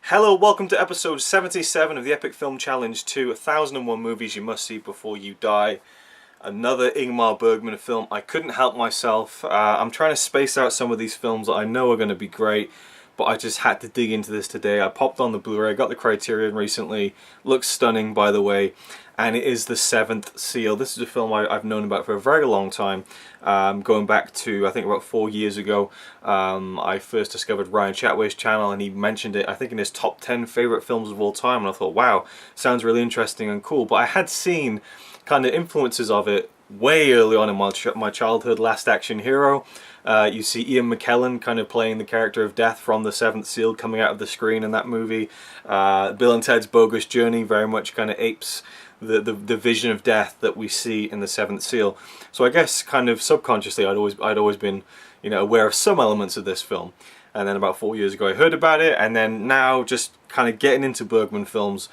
Hello, welcome to episode 77 of the Epic Film Challenge to 1001 Movies You Must See Before You Die. Another Ingmar Bergman film. I couldn't help myself. I'm trying to space out some of these films that I know are going to be great, but I just had to dig into this today. I popped on the Blu-ray, got the Criterion recently. Looks stunning, by the way. And it is The Seventh Seal. This is a film I've known about for a very long time. Going back to, I think, about 4 years ago. I first discovered Ryan Chatway's channel, and he mentioned it, I think, in his top 10 favourite films of all time. And I thought, wow, sounds really interesting and cool. But I had seen kind of influences of it way early on in my childhood. Last Action Hero. You see Ian McKellen kind of playing the character of Death from The Seventh Seal coming out of the screen in that movie. Bill and Ted's Bogus Journey very much kind of apes the vision of death that we see in The Seventh Seal. So I guess kind of subconsciously I'd always been, you know, aware of some elements of this film. And then about 4 years ago I heard about it, and then now just kind of getting into Bergman films.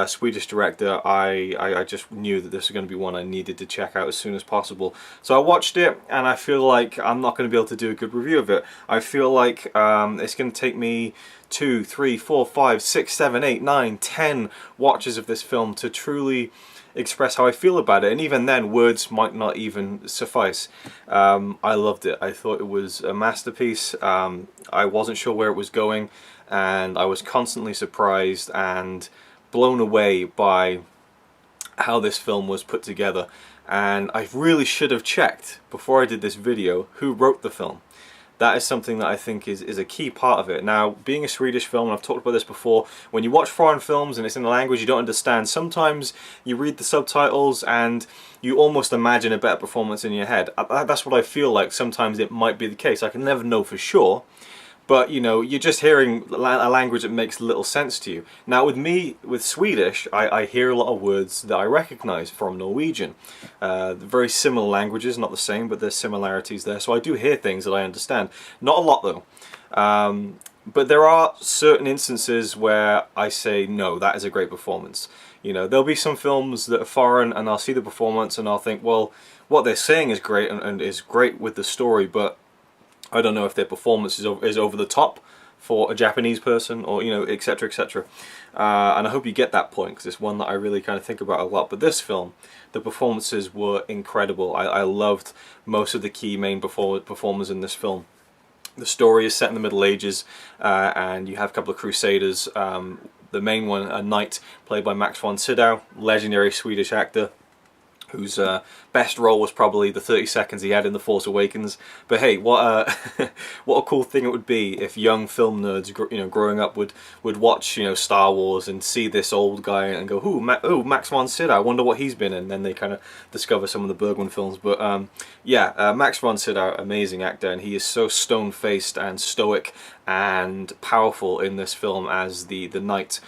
Swedish director, I just knew that this was going to be one I needed to check out as soon as possible. So I watched it, and I feel like I'm not going to be able to do a good review of it. I feel like it's going to take me 2, 3, 4, 5, 6, 7, 8, 9, 10 watches of this film to truly express how I feel about it, and even then words might not even suffice. I loved it. I thought it was a masterpiece. I wasn't sure where it was going, and I was constantly surprised and blown away by how this film was put together. And I really should have checked before I did this video who wrote the film. That is something that I think is a key part of it. Now, being a Swedish film, and I've talked about this before, when you watch foreign films and it's in a language you don't understand, sometimes you read the subtitles and you almost imagine a better performance in your head. That's what I feel like sometimes it might be the case. I can never know for sure. But, you know, you're just hearing a language that makes little sense to you. Now, with me, with Swedish, I hear a lot of words that I recognize from Norwegian. Very similar languages, not the same, but there's similarities there. So I do hear things that I understand. Not a lot, though. But there are certain instances where I say, no, that is a great performance. You know, there'll be some films that are foreign, and I'll see the performance, and I'll think, well, what they're saying is great, and is great with the story, but I don't know if their performance is over the top for a Japanese person, or, you know, etc, etc. And I hope you get that point, because it's one that I really kind of think about a lot. But this film, the performances were incredible. I loved most of the key main performers in this film. The story is set in the Middle Ages, and you have a couple of crusaders. The main one, a knight, played by Max von Sydow, legendary Swedish actor, whose best role was probably the 30 seconds he had in The Force Awakens. But hey, what a what a cool thing it would be if young film nerds, you know, growing up would watch, you know, Star Wars and see this old guy and go, "Ooh, Max von Sydow, I wonder what he's been in." And then they kind of discover some of the Bergman films. But yeah, Max von Sydow, amazing actor, and he is so stone-faced and stoic and powerful in this film as the knight.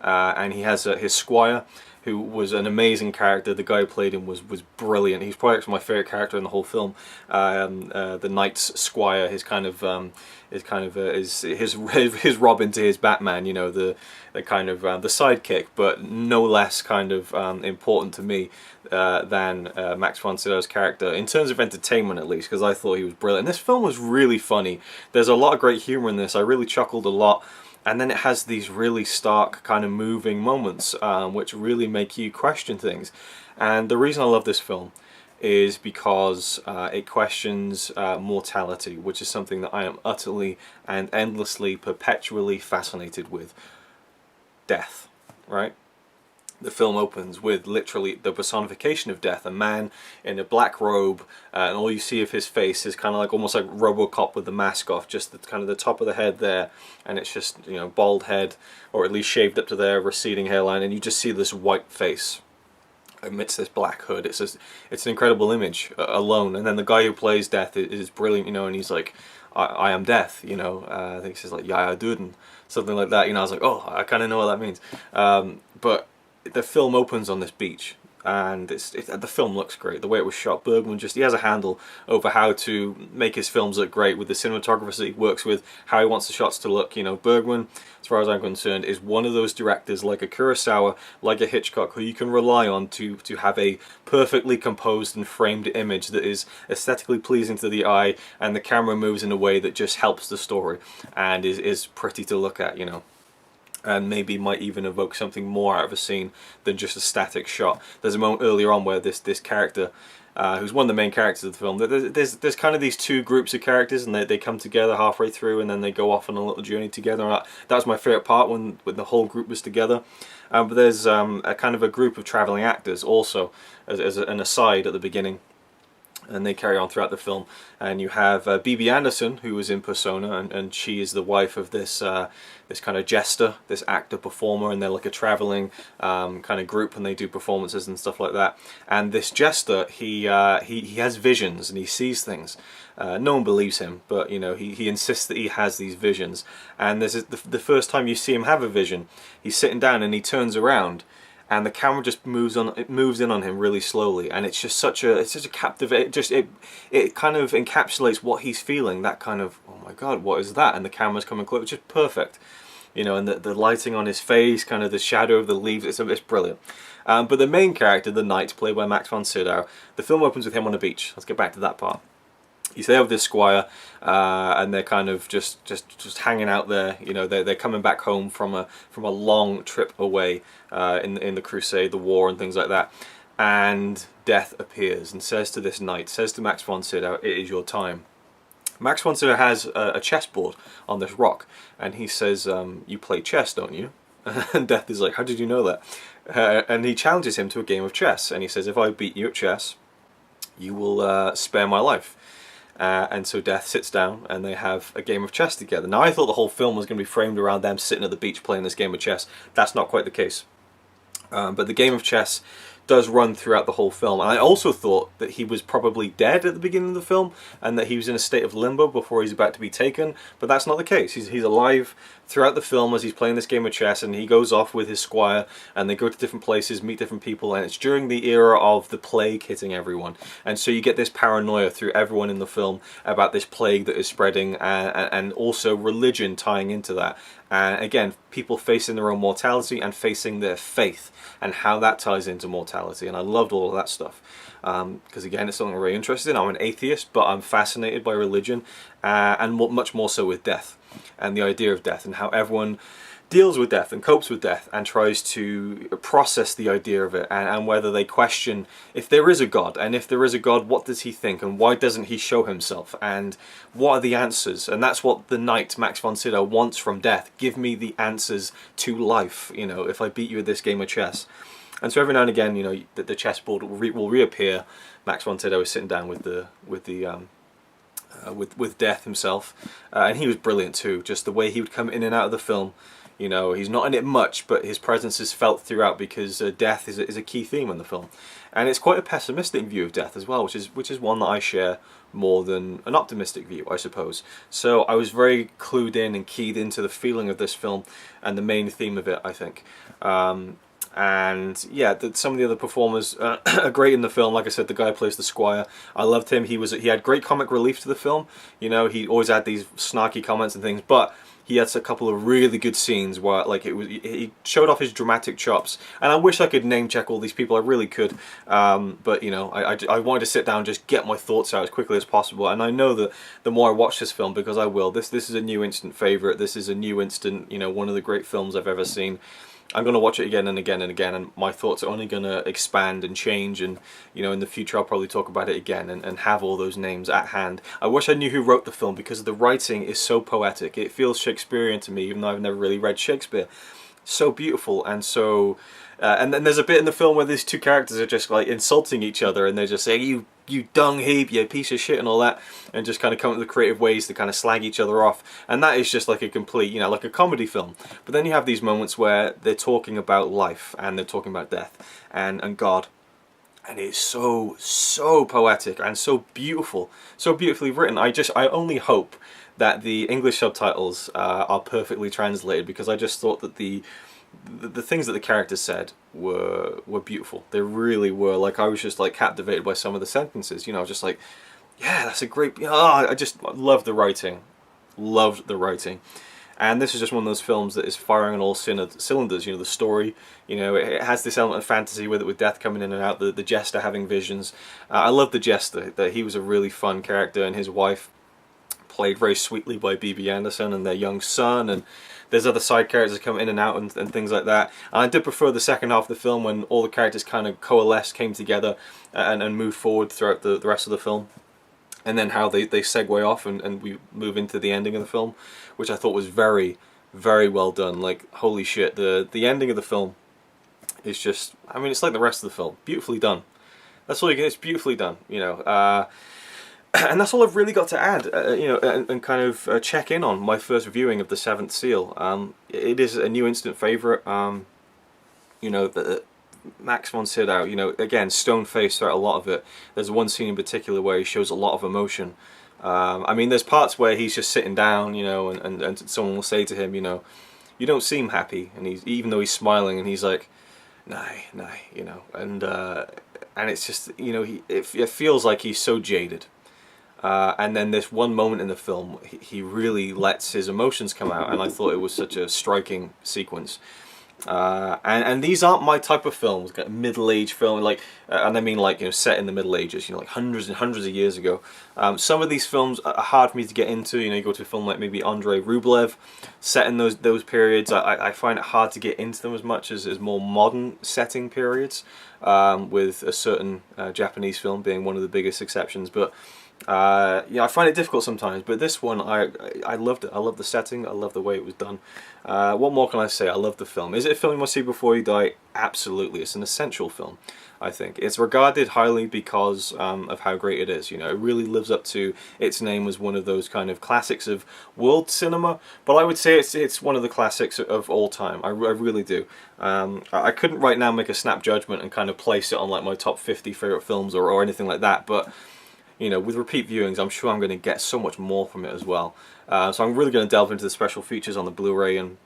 And he has his squire, who was an amazing character. The guy who played him was brilliant. He's probably actually my favourite character in the whole film. The knight's squire, his Robin to his Batman. You know, the kind of the sidekick, but no less kind of important to me than Max von Sydow's character in terms of entertainment, at least, because I thought he was brilliant. And this film was really funny. There's a lot of great humour in this. I really chuckled a lot. And then it has these really stark, kind of moving moments, which really make you question things. And the reason I love this film is because it questions mortality, which is something that I am utterly and endlessly, perpetually fascinated with. Death, right? The film opens with literally the personification of death, a man in a black robe, and all you see of his face is kind of like almost like RoboCop with the mask off, just the kind of the top of the head there, and it's just, you know, bald head, or at least shaved up to there, receding hairline, and you just see this white face amidst this black hood. It's an incredible image alone. And then the guy who plays Death is brilliant, you know, and he's like, I am Death, you know. I think he says like "Ja, döden," something like that. You know, I was like, oh, I kind of know what that means. But the film opens on this beach, and the film looks great. The way it was shot, Bergman he has a handle over how to make his films look great with the cinematographers that he works with, how he wants the shots to look. You know, Bergman, as far as I'm concerned, is one of those directors like a Kurosawa, like a Hitchcock, who you can rely on to have a perfectly composed and framed image that is aesthetically pleasing to the eye, and the camera moves in a way that just helps the story and is pretty to look at, you know. and maybe might even evoke something more out of a scene than just a static shot. There's a moment earlier on where this character, who's one of the main characters of the film, there's kind of these two groups of characters, and they come together halfway through, and then they go off on a little journey together. And that was my favourite part, when the whole group was together. But there's a kind of a group of travelling actors also, as an aside at the beginning, and they carry on throughout the film. And you have Bibi Andersson, who was in Persona, and she is the wife of this this kind of jester, this actor performer, and they're like a traveling kind of group, and they do performances and stuff like that. And this jester, he has visions, and he sees things. No one believes him, but you know, he insists that he has these visions. And this is the first time you see him have a vision. He's sitting down and he turns around, and the camera just moves in on him really slowly, and it's such a captivating. It kind of encapsulates what he's feeling. That kind of, oh my God, what is that? And the camera's coming close, which is perfect, you know. And the lighting on his face, kind of the shadow of the leaves, it's brilliant. But the main character, the knight, played by Max von Sydow, the film opens with him on a beach. Let's get back to that part. He's there with this squire, and they're kind of just hanging out there. You know, they're coming back home from a long trip away in the crusade, the war, and things like that. And death appears and says to this knight, says to Max von Sydow, "It is your time." Max von Sydow has a chessboard on this rock, and he says, "You play chess, don't you?" And Death is like, "How did you know that?" And he challenges him to a game of chess, and he says, "If I beat you at chess, you will spare my life." And so Death sits down, and they have a game of chess together. Now, I thought the whole film was going to be framed around them sitting at the beach playing this game of chess. That's not quite the case. But the game of chess does run throughout the whole film. And I also thought that he was probably dead at the beginning of the film, and that he was in a state of limbo before he's about to be taken. But that's not the case. He's alive throughout the film as he's playing this game of chess, and he goes off with his squire, and they go to different places, meet different people, and it's during the era of the plague hitting everyone. And so you get this paranoia through everyone in the film about this plague that is spreading, and also religion tying into that. And again, people facing their own mortality and facing their faith, and how that ties into mortality. And I loved all of that stuff. Because again, it's something I'm really interested in. I'm an atheist, but I'm fascinated by religion, and much more so with death, and the idea of death, and how everyone deals with death and copes with death and tries to process the idea of it, and whether they question if there is a God, and if there is a God, what does he think, and why doesn't he show himself, and what are the answers. And that's what the knight Max von Sydow wants from death. Give me the answers to life, you know, if I beat you at this game of chess. And so every now and again, you know, the chessboard will reappear. Max von Sydow is sitting down with Death himself, and he was brilliant too. Just the way he would come in and out of the film. You know, he's not in it much, but his presence is felt throughout, because death is a key theme in the film, and it's quite a pessimistic view of death as well, which is one that I share more than an optimistic view, I suppose. So I was very clued in and keyed into the feeling of this film and the main theme of it, I think. And yeah, some of the other performers are great in the film. Like I said, the guy who plays the squire, I loved him. He had great comic relief to the film. You know, he always had these snarky comments and things, but he had a couple of really good scenes where, like, he showed off his dramatic chops. And I wish I could name check all these people. I really could, but you know, I wanted to sit down and just get my thoughts out as quickly as possible. And I know that the more I watch this film, because I will, this is a new instant favorite. This is a new instant, you know, one of the great films I've ever seen. I'm going to watch it again and again and again, and my thoughts are only going to expand and change, and you know, in the future I'll probably talk about it again and have all those names at hand. I wish I knew who wrote the film, because the writing is so poetic. It feels Shakespearean to me, even though I've never really read Shakespeare. So beautiful, and so and then there's a bit in the film where these two characters are just like insulting each other, and they're just saying, you dung heap, you piece of shit, and all that, and just kind of come up with creative ways to kind of slag each other off. And that is just like a complete, you know, like a comedy film. But then you have these moments where they're talking about life, and they're talking about death and God, and it's so poetic and so beautiful, so beautifully written. I only hope that the English subtitles are perfectly translated, because I just thought that the things that the characters said were beautiful. They really were. Like, I was just like captivated by some of the sentences. You know, just like, yeah, that's a great. I just loved the writing, loved the writing. And this is just one of those films that is firing on all cylinders. You know, the story, you know, it has this element of fantasy with it, with death coming in and out, the jester having visions. I love the jester. That he was a really fun character, and his wife, played very sweetly by Bibi Andersson and their young son, and there's other side characters that come in and out and things like that. And I did prefer the second half of the film when all the characters kind of coalesced, came together, and moved forward throughout the rest of the film. And then how they segue off and we move into the ending of the film, which I thought was very, very well done. Like, holy shit, the ending of the film is just, I mean, it's like the rest of the film. Beautifully done. That's all you get, it's beautifully done, you know. And that's all I've really got to add, you know, and kind of check in on my first viewing of The Seventh Seal. It is a new instant favourite. You know, Max von Sydow, you know, again, stone-faced throughout a lot of it. There's one scene in particular where he shows a lot of emotion. I mean, there's parts where he's just sitting down, you know, and someone will say to him, you know, you don't seem happy, and even though he's smiling, and he's like, nah, you know, and it's just, you know, it feels like he's so jaded. And then this one moment in the film, he really lets his emotions come out, and I thought it was such a striking sequence. And these aren't my type of films, middle-aged film, like, and I mean, like, you know, set in the Middle Ages, you know, like hundreds and hundreds of years ago. Some of these films are hard for me to get into. You know, you go to a film like maybe Andrei Rublev, set in those periods. I find it hard to get into them as much as more modern setting periods, with a certain Japanese film being one of the biggest exceptions. But yeah, I find it difficult sometimes, but this one, I loved it. I love the setting, I love the way it was done. What more can I say? I love the film. Is it a film you must see before you die? Absolutely. It's an essential film, I think. It's regarded highly because of how great it is. You know, it really lives up to its name as one of those kind of classics of world cinema, but I would say it's one of the classics of all time. I really do. I couldn't right now make a snap judgment and kind of place it on like my top 50 favourite films or anything like that, but you know, with repeat viewings, I'm sure I'm going to get so much more from it as well. So I'm really going to delve into the special features on the Blu-ray and,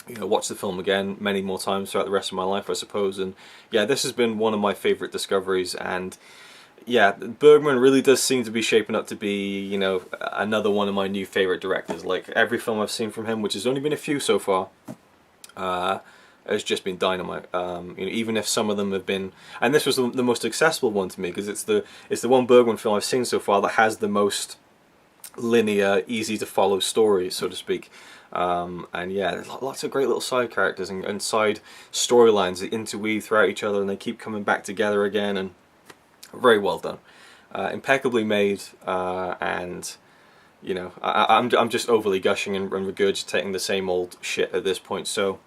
you know, watch the film again many more times throughout the rest of my life, I suppose. And yeah, this has been one of my favourite discoveries. And yeah, Bergman really does seem to be shaping up to be, you know, another one of my new favourite directors. Like, every film I've seen from him, which has only been a few so far, has just been dynamite. You know, even if some of them have been, and this was the most accessible one to me because it's the one Bergman film I've seen so far that has the most linear, easy to follow story, so to speak. And yeah, there's lots of great little side characters and side storylines that interweave throughout each other, and they keep coming back together again, and very well done, impeccably made, and you know, I'm just overly gushing and regurgitating the same old shit at this point. So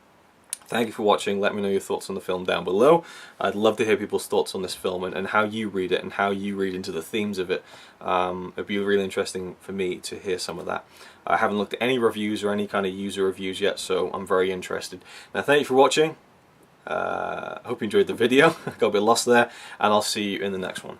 thank you for watching. Let me know your thoughts on the film down below. I'd love to hear people's thoughts on this film and how you read it and how you read into the themes of it. It'd be really interesting for me to hear some of that. I haven't looked at any reviews or any kind of user reviews yet, so I'm very interested. Now, thank you for watching. Hope you enjoyed the video. Got a bit lost there, and I'll see you in the next one.